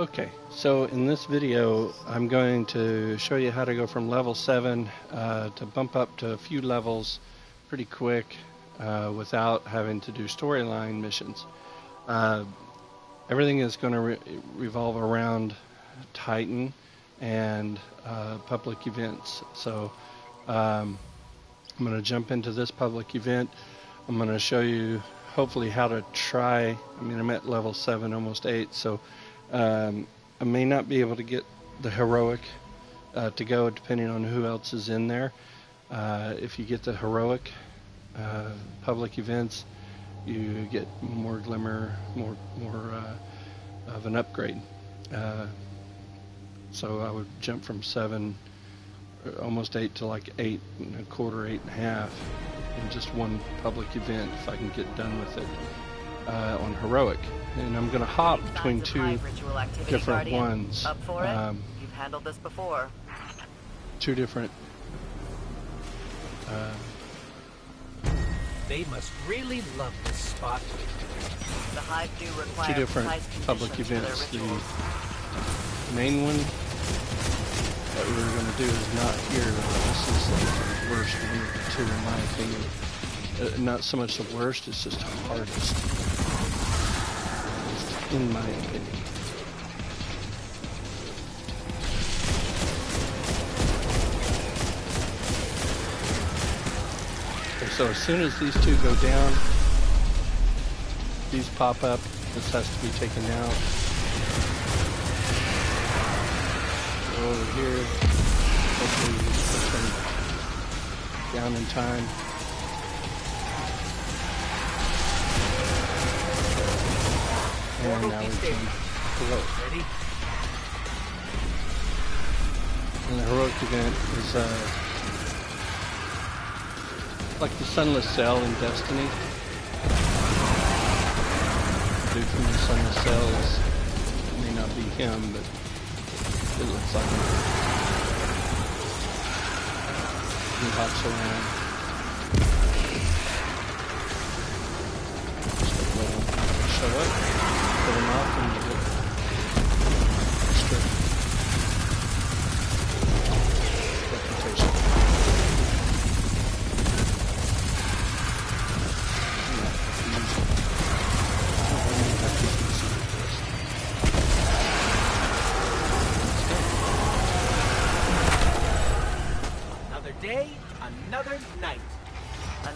Okay, so in this video, I'm going to show you how to go from level 7 to bump up to a few levels pretty quick without having to do storyline missions. Everything is going to revolve around Titan and public events. So I'm going to jump into this public event. I'm going to show you hopefully how to try. I mean, I'm at level 7, almost 8, so I may not be able to get the heroic to go depending on who else is in there. If you get the heroic public events, you get more glimmer, more of an upgrade. So I would jump from 7, almost 8 to like 8 and a quarter, 8.5 in just one public event if I can get done with it on heroic. And I'm going to hop between two different ones. Up for it? You've handled this before. Two different. They must really love this spot. The hive do require two different public events. The main one that we were going to do is not here. This is like the worst one of the two, in my opinion. Not so much the worst; it's just the hardest. In my opinion. Okay, so as soon as these two go down, these pop up. This has to be taken out. Go over here. Hopefully we can turn down in time. And now we can heroic. Ready? And the heroic event is like the Sunless Cell in Destiny. The dude from the Sunless Cell may not be him, but it looks like him. He hops around. Just let him show up. Put them off and you get strict reputation. Another day, another night.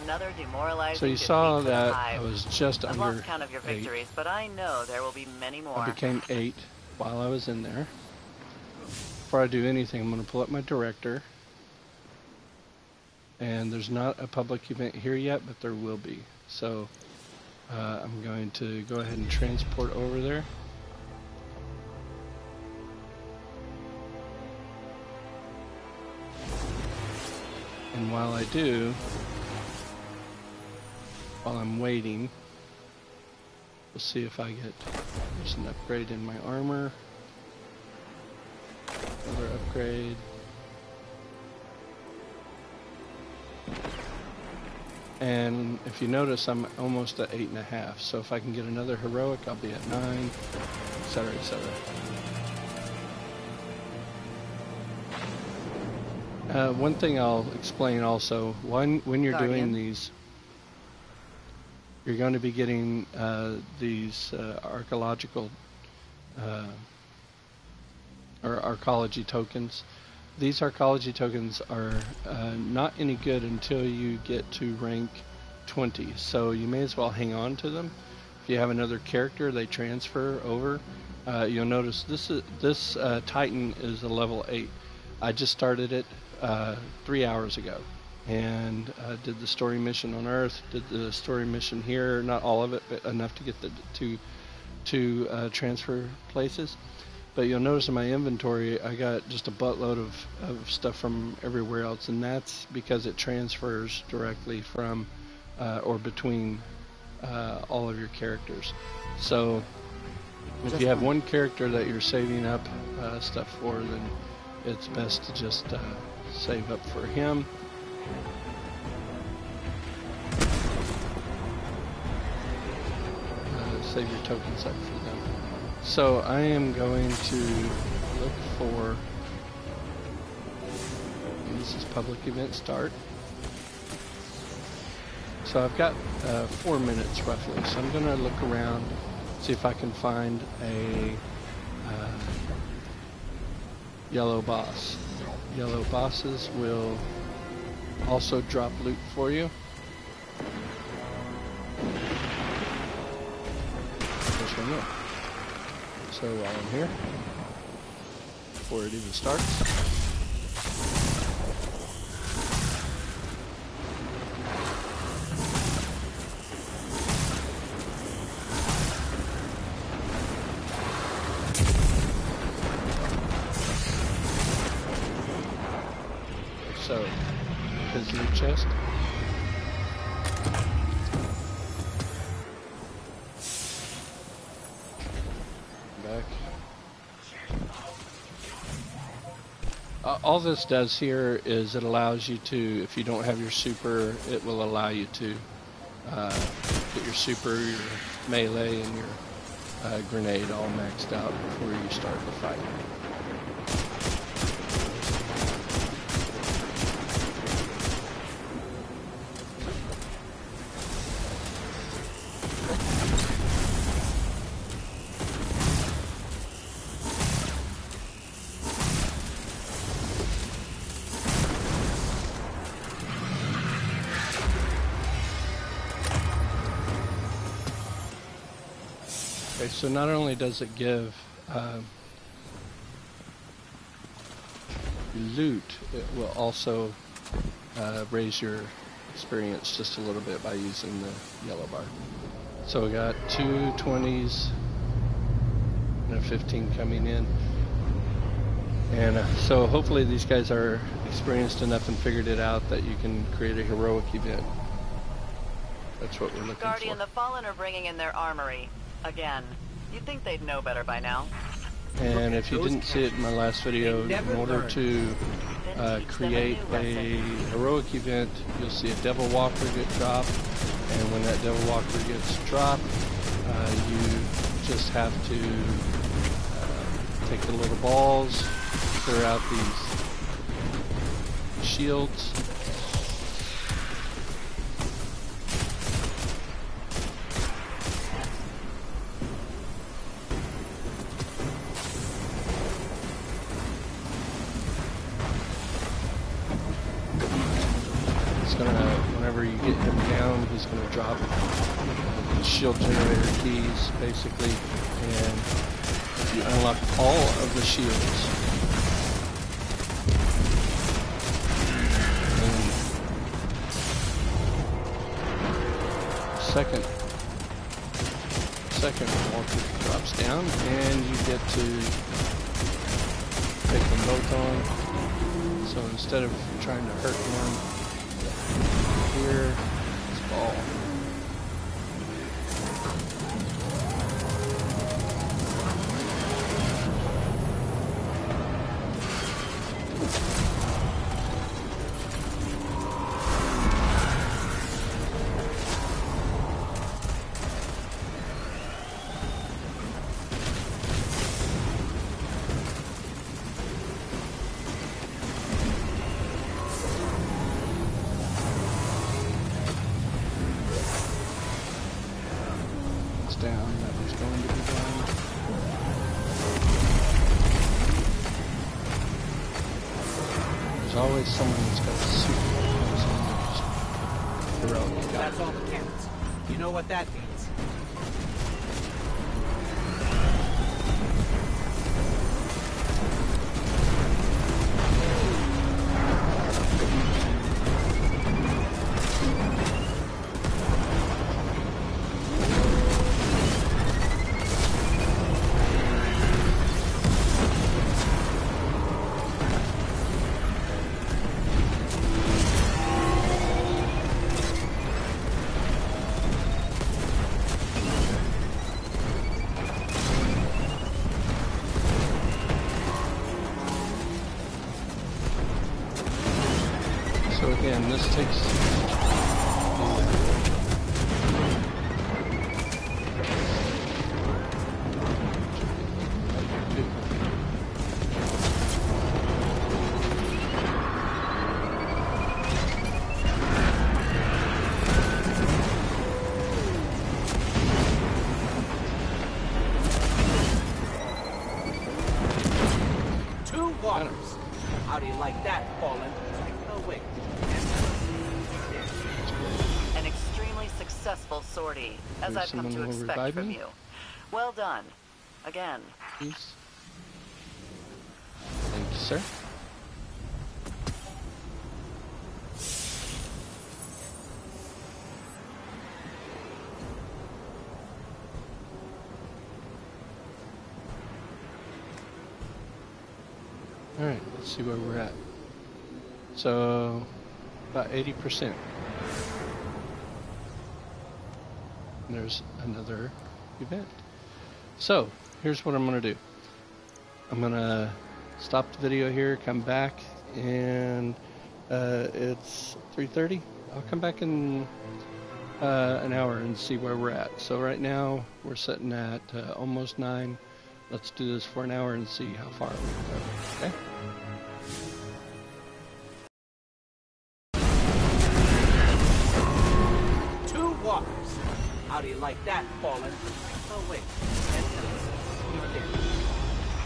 Another demoralizing. So you saw that I was just I've under lost count of your 8. victories, but I know there will be many more. I became 8 while I was in there. Before I do anything, I'm going to pull up my director. And there's not a public event here yet, but there will be. So I'm going to go ahead and transport over there. And while I do, while I'm waiting, we'll see if I get, there's an upgrade in my armor. Another upgrade. And if you notice, I'm almost at 8.5. So if I can get another heroic, I'll be at 9, etc., etc. One thing I'll explain also, when you're doing these, you're going to be getting these archaeological or arcology tokens. These arcology tokens are not any good until you get to rank 20, so you may as well hang on to them. If you have another character, they transfer over. You'll notice this Titan is a level 8. I just started it 3 hours ago, and did the story mission on Earth, did the story mission here, not all of it, but enough to get the two transfer places. But you'll notice in my inventory, I got just a buttload of stuff from everywhere else, and that's because it transfers directly from or between all of your characters. So if you have one character that you're saving up stuff for, then it's best to just save up for him. Save your tokens up for them. So I am going to look for, this is public event start. So I've got 4 minutes roughly, so I'm going to look around, see if I can find a yellow boss. Yellow bosses will also drop loot for you. There's one there. So while I'm here, before it even starts, so here's the chest. Back. All this does here is it allows you to, if you don't have your super, it will allow you to get your super, your melee, and your grenade all maxed out before you start the fight. Okay, so not only does it give loot, it will also raise your experience just a little bit by using the yellow bar. So we got 2 20s and a 15 coming in. And so hopefully these guys are experienced enough and figured it out that you can create a heroic event. That's what we're looking Guardian, for. the Fallen are bringing in their armory. Again. You'd think they'd know better by now. And if you didn't see it in my last video, in order to create a heroic event, you'll see a Devil Walker get dropped, and when that Devil Walker gets dropped, you just have to take the little balls, clear out these shields. Whenever you get him down, he's going to drop shield generator keys, basically, and if you unlock all of the shields, and second walker drops down, and you get to take them both on. So instead of trying to hurt one, here, this ball. Down, that was going to be down. There's always someone that's got a super heroic. That's all that counts. You know what that means. So again, this takes do you like that, Fallen? Oh, wait. An extremely successful sortie, as Maybe I've come to someone will expect revive from me? you. Well done. Again. Please. Thank you, sir. Alright, let's see where we're at. So, about 80%. And there's another event. So, here's what I'm going to do. I'm going to stop the video here, come back, and it's 3:30. I'll come back in an hour and see where we're at. So right now, we're sitting at almost 9. Let's do this for an hour and see how far we can go, okay? Two walkers. How do you like that, Fallen? Oh, wait.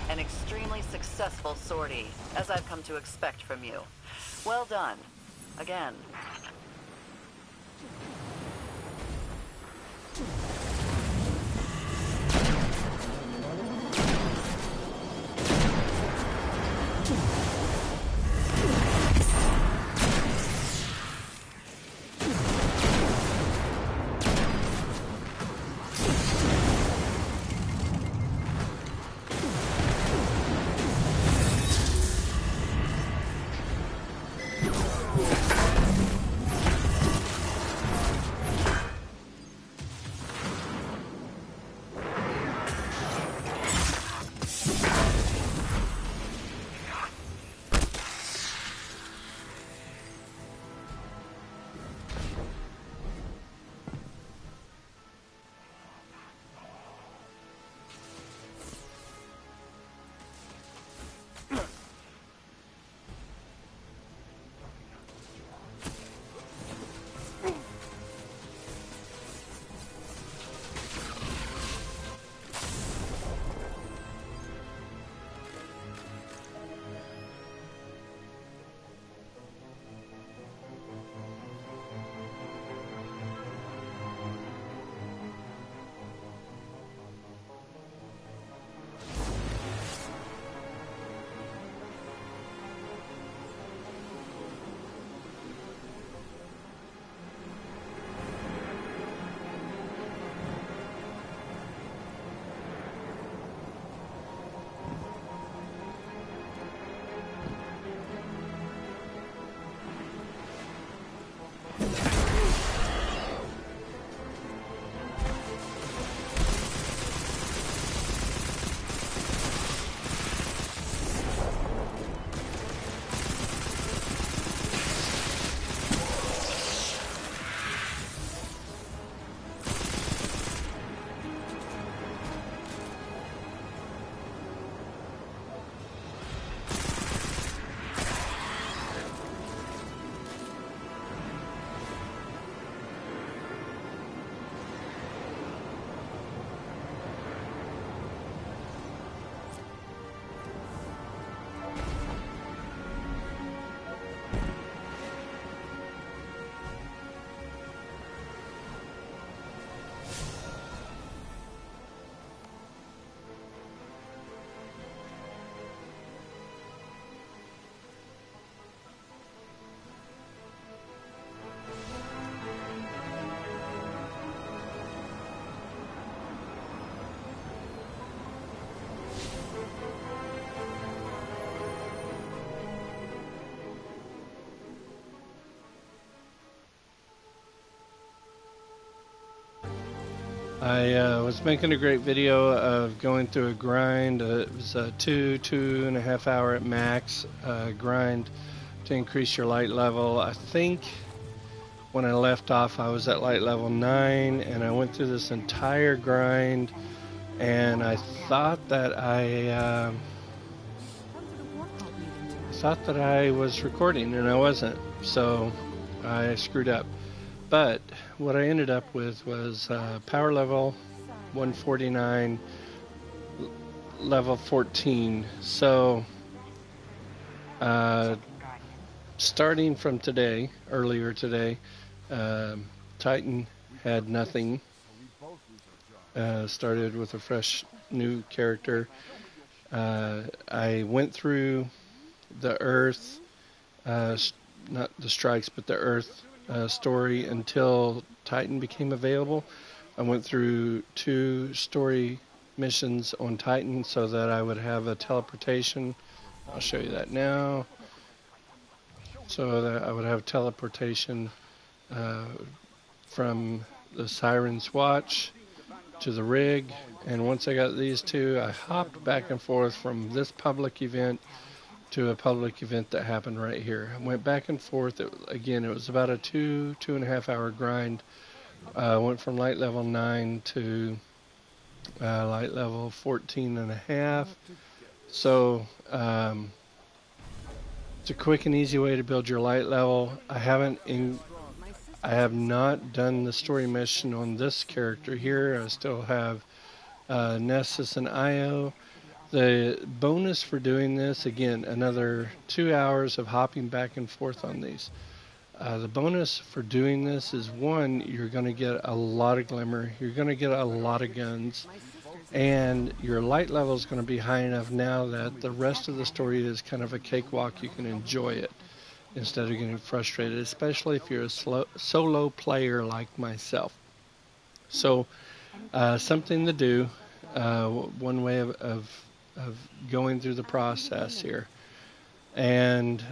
An extremely successful sortie, as I've come to expect from you. Well done. Again. I was making a great video of going through a grind. It was a 2.5 hour at max grind to increase your light level. I think when I left off I was at light level 9, and I went through this entire grind, and I thought that I was recording, and I wasn't, so I screwed up. But what I ended up with was power level 149, level 14. So Starting from today, earlier today, Titan had nothing. Started with a fresh new character. I went through the Earth, not the strikes, but the Earth story until Titan became available. I went through 2 story missions on Titan so that I would have a teleportation. I'll show you that now. So that I would have teleportation from the Siren's Watch to the rig, and once I got these 2, I hopped back and forth from this public event to a public event that happened right here. I went back and forth. Again, it was about a 2.5 hour grind. Went from light level 9 to light level 14.5. So it's a quick and easy way to build your light level. I have not done the story mission on this character here. I still have Nessus and Io. The bonus for doing this, again, another 2 hours of hopping back and forth on these. The bonus for doing this is, 1, you're going to get a lot of glimmer, you're going to get a lot of guns, and your light level is going to be high enough now that the rest of the story is kind of a cakewalk. You can enjoy it instead of getting frustrated, especially if you're a solo player like myself. So something to do, one way of going through the process here. And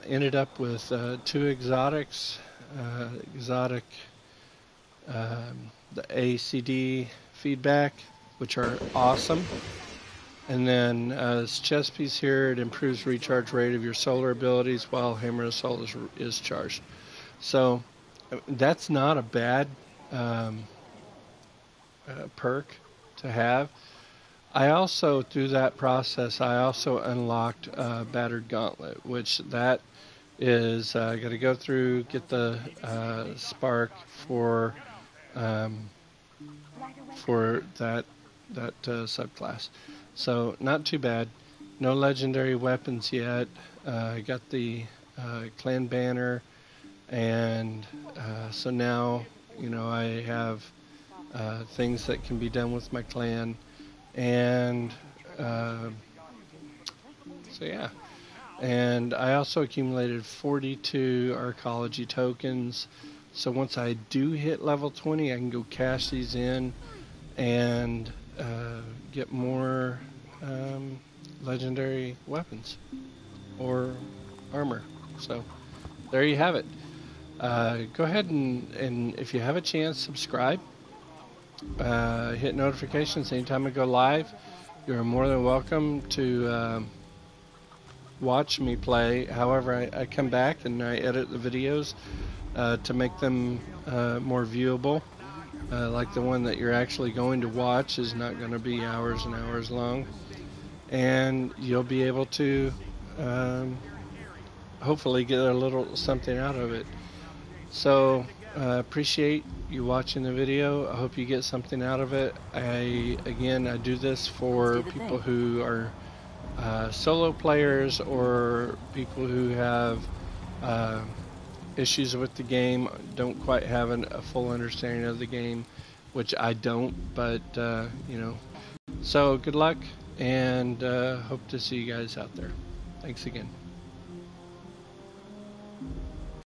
ended up with 2 exotics, the ACD feedback, which are awesome. And then this chest piece here, it improves recharge rate of your solar abilities while Hammer Assault is charged. So that's not a bad perk to have. I also, through that process, I also unlocked Battered Gauntlet, which that is, I got to go through, get the spark for that subclass. So not too bad. No legendary weapons yet. I got the clan banner, and so now, you know, I have things that can be done with my clan. And so yeah, and I also accumulated 42 arcology tokens, so once I do hit level 20, I can go cash these in and get more legendary weapons or armor. So there you have it. Go ahead and if you have a chance, subscribe. Hit notifications anytime I go live. You're more than welcome to watch me play. However, I come back and I edit the videos to make them more viewable. Like the one that you're actually going to watch is not going to be hours and hours long. And you'll be able to hopefully get a little something out of it. So appreciate you watching the video. I hope you get something out of it. I do this for people who are solo players or people who have issues with the game, don't quite have a full understanding of the game, which I don't, but you know. So good luck, and hope to see you guys out there. Thanks again.